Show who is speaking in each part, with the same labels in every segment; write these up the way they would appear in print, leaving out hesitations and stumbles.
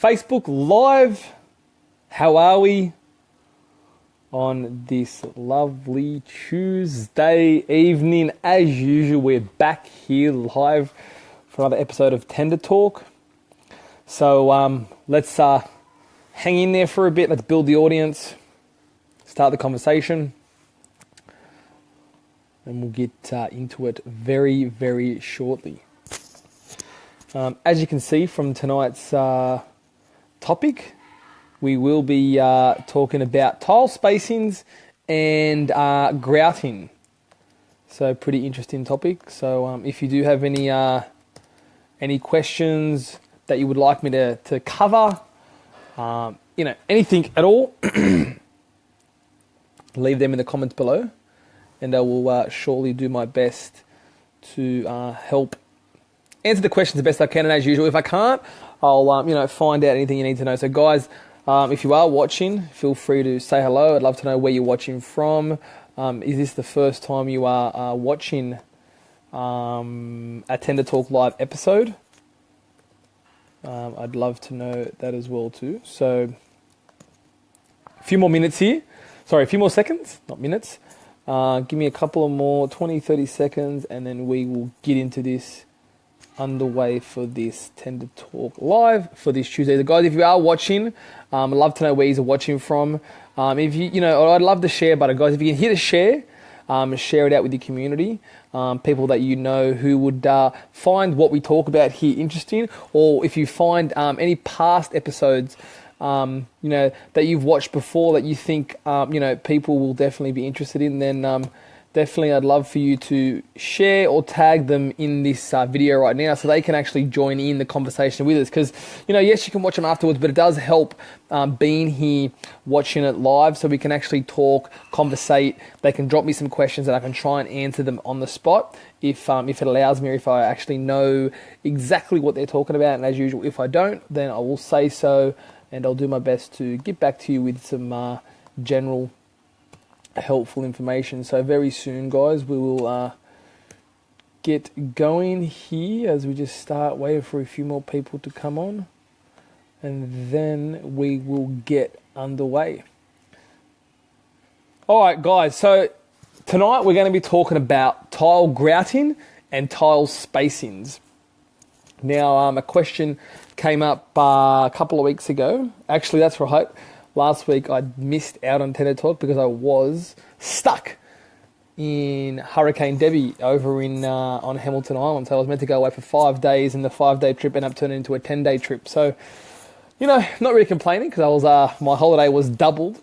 Speaker 1: Facebook Live. How are we on this lovely Tuesday evening? As usual, we're back here live for another episode of Tender Talk. So let's hang in there for a bit. Let's build the audience, start the conversation, and we'll get into it very, very shortly. As you can see from tonight's topic, we will be talking about tile spacings and grouting. So pretty interesting topic. So if you do have any questions that you would like me to cover, anything at all, leave them in the comments below, and I will surely do my best to help answer the questions the best I can. And as usual, if I can't, I'll find out anything you need to know. So guys, if you are watching, feel free to say hello. I'd love to know where you're watching from. Is this the first time you are watching a Tender Talk Live episode? I'd love to know that as well too. So a few more minutes here. Sorry, a few more seconds, not minutes. Give me a couple of more, 20, 30 seconds, and then we will get into this underway for this Tender Talk Live for this Tuesday. So guys, if you are watching, I'd love to know where you're watching from. If I'd love the share button, guys. If you can hit a share it out with your community, people that you know who would find what we talk about here interesting, or if you find any past episodes, that you've watched before that you think people will definitely be interested in, then definitely I'd love for you to share or tag them in this video right now so they can actually join in the conversation with us. Because, yes, you can watch them afterwards, but it does help being here, watching it live, so we can actually talk, conversate. They can drop me some questions and I can try and answer them on the spot if it allows me, or if I actually know exactly what they're talking about. And as usual, if I don't, then I will say so, and I'll do my best to get back to you with some general helpful information. So very soon, guys, we will get going here as we just start waiting for a few more people to come on, and then we will get underway. All right, guys, so tonight we're going to be talking about tile grouting and tile spacings. Now, a question came up a couple of weeks ago. Actually, that's right. Last week I missed out on Tender Talk because I was stuck in Hurricane Debbie over on Hamilton Island. So I was meant to go away for 5 days, and the 5-day trip ended up turning into a 10-day trip. So, not really complaining because my holiday was doubled.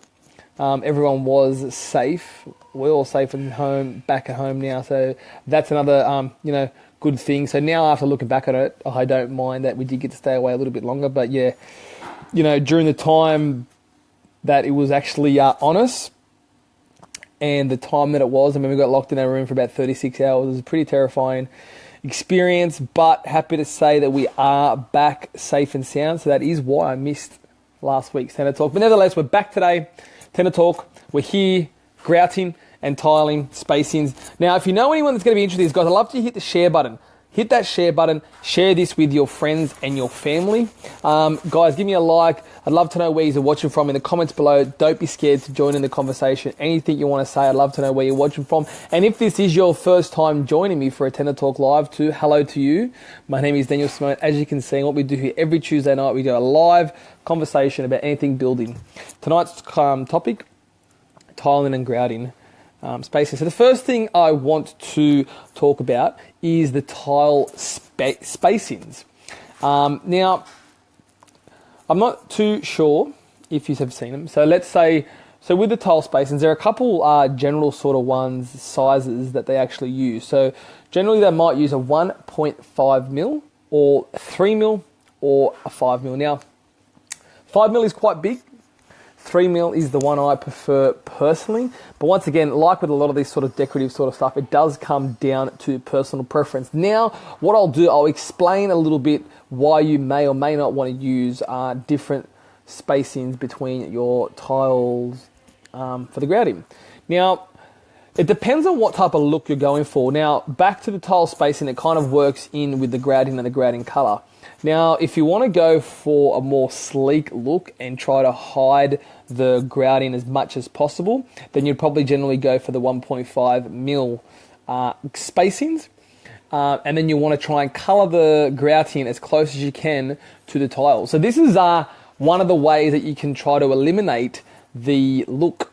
Speaker 1: Everyone was safe. We're all safe and back at home now. So that's another, good thing. So now after looking back at it, I don't mind that we did get to stay away a little bit longer. But yeah, during the time that it was actually on us, and the time that it was, we got locked in our room for about 36 hours. It was a pretty terrifying experience, but happy to say that we are back safe and sound. So that is why I missed last week's Tender Talk. But nevertheless, we're back today. Tender Talk. We're here, grouting and tiling, spacings. Now, if you know anyone that's going to be interested in this, guys, I'd love to hit the share button. Hit that share button. Share this with your friends and your family. Guys, give me a like. I'd love to know where you're watching from in the comments below. Don't be scared to join in the conversation. Anything you want to say, I'd love to know where you're watching from. And if this is your first time joining me for a Tender Talk Live too, hello to you. My name is Simone. As you can see, what we do here every Tuesday night, we do a live conversation about anything building. Tonight's topic, tiling and grouting. Spacing. So the first thing I want to talk about is the tile spacings. Now, I'm not too sure if you have seen them. So let's say, with the tile spacings, there are a couple general sort of sizes that they actually use. So generally they might use a 1.5 mil or 3 mil or a 5 mil. Now, 5 mil is quite big. 3 mil is the one I prefer personally. But once again, like with a lot of this sort of decorative sort of stuff, it does come down to personal preference. Now, what I'll do, I'll explain a little bit why you may or may not want to use different spacings between your tiles for the grouting. Now, it depends on what type of look you're going for. Now, back to the tile spacing, it kind of works in with the grouting and the grouting color. Now, if you want to go for a more sleek look and try to hide the grouting as much as possible, then you'd probably generally go for the 1.5 mil spacings. And then you want to try and colour the grouting as close as you can to the tiles. So this is one of the ways that you can try to eliminate the look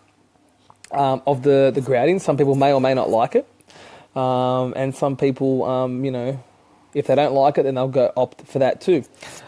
Speaker 1: of the grouting. Some people may or may not like it. And some people, you know, if they don't like it, then they'll go opt for that too.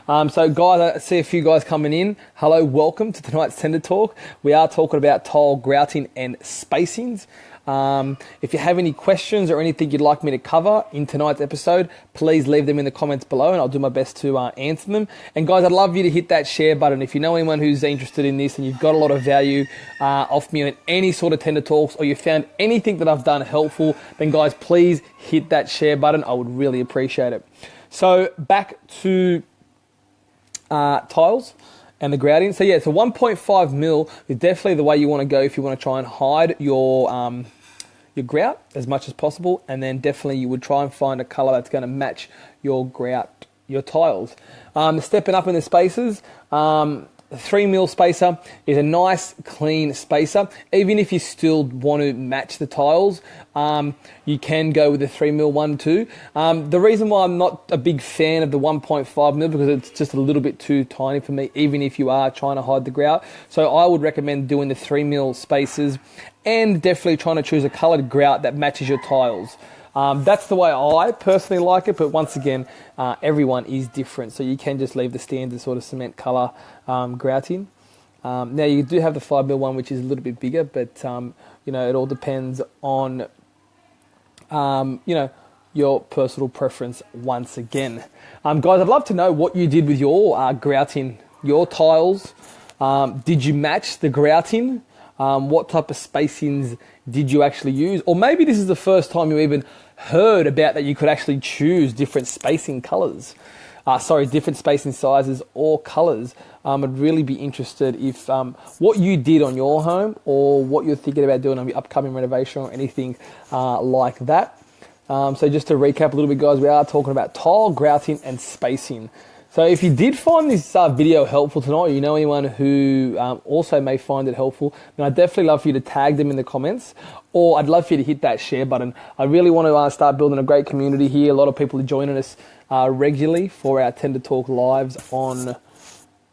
Speaker 1: So guys, I see a few guys coming in. Hello, welcome to tonight's Tender Talk. We are talking about tile grouting and spacings. If you have any questions or anything you'd like me to cover in tonight's episode, please leave them in the comments below and I'll do my best to answer them. And guys, I'd love you to hit that share button. If you know anyone who's interested in this and you've got a lot of value off me in any sort of Tender Talks, or you found anything that I've done helpful, then guys, please hit that share button. I would really appreciate it. So back to tiles and the grouting. So yeah, so 1.5 mil is definitely the way you want to go if you want to try and hide your grout as much as possible, and then definitely you would try and find a colour that's going to match your grout, your tiles. Stepping up in the spaces, 3 mil spacer is a nice clean spacer. Even if you still want to match the tiles, you can go with the 3 mil one too. The reason why I'm not a big fan of the 1.5 mil because it's just a little bit too tiny for me, even if you are trying to hide the grout. So I would recommend doing the 3 mil spacers and definitely trying to choose a coloured grout that matches your tiles. That's the way I personally like it, but once again, everyone is different, so you can just leave the standard sort of cement colour grouting. Now you do have the 5 mil one, which is a little bit bigger, but you know, it all depends on you know, your personal preference once again. Guys, I'd love to know what you did with your grouting, your tiles. Did you match the grouting? What type of spacings did you actually use? Or maybe this is the first time you even heard about that you could actually choose different spacing colours. Different spacing sizes or colours. I'd really be interested if what you did on your home or what you're thinking about doing on your upcoming renovation or anything like that. So just to recap a little bit, guys, we are talking about tile grouting and spacing. So if you did find this video helpful tonight, or you know anyone who also may find it helpful, then I'd definitely love for you to tag them in the comments, or I'd love for you to hit that share button. I really want to start building a great community here. A lot of people are joining us regularly for our Tender Talk lives on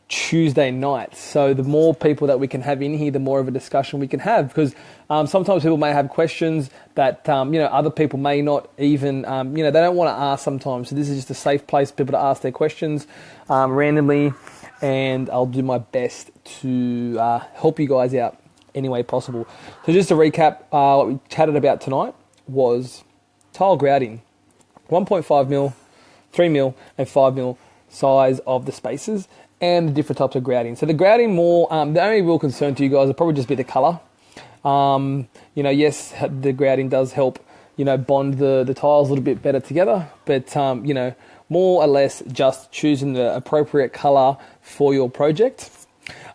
Speaker 1: Tuesday nights. So the more people that we can have in here, the more of a discussion we can have, because sometimes people may have questions that you know, other people may not even you know, they don't want to ask sometimes. So this is just a safe place for people to ask their questions randomly, and I'll do my best to help you guys out any way possible. So just to recap, what we chatted about tonight was tile grouting, 1.5 mil, 3 mil and 5 mil size of the spaces, and the different types of grouting. So the grouting more, the only real concern to you guys will probably just be the colour. You know, yes, the grouting does help, you know, bond the tiles a little bit better together, but you know, more or less just choosing the appropriate colour for your project.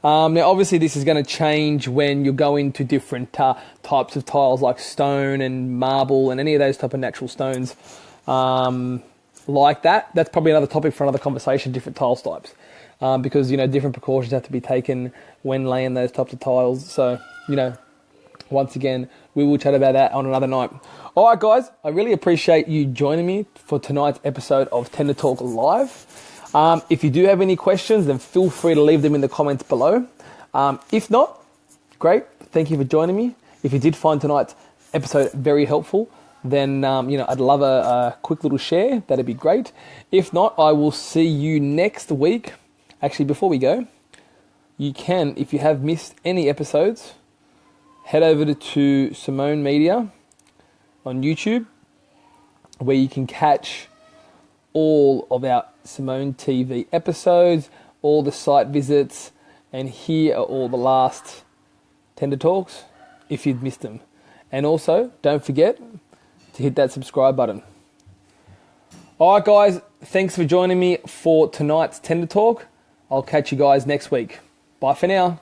Speaker 1: Now, obviously, this is going to change when you go into different types of tiles like stone and marble and any of those type of natural stones like that. That's probably another topic for another conversation, different tile types. Because, you know, different precautions have to be taken when laying those types of tiles. So, you know, once again, we will chat about that on another night. All right, guys, I really appreciate you joining me for tonight's episode of Tender Talk Live. If you do have any questions, then feel free to leave them in the comments below. If not, great. Thank you for joining me. If you did find tonight's episode very helpful, then, you know, I'd love a quick little share. That'd be great. If not, I will see you next week. Actually, before we go, you can, if you have missed any episodes, head over to Simone Media on YouTube, where you can catch all of our Simone TV episodes, all the site visits, and here are all the last Tender Talks if you've missed them. And also, don't forget to hit that subscribe button. All right, guys, thanks for joining me for tonight's Tender Talk. I'll catch you guys next week. Bye for now.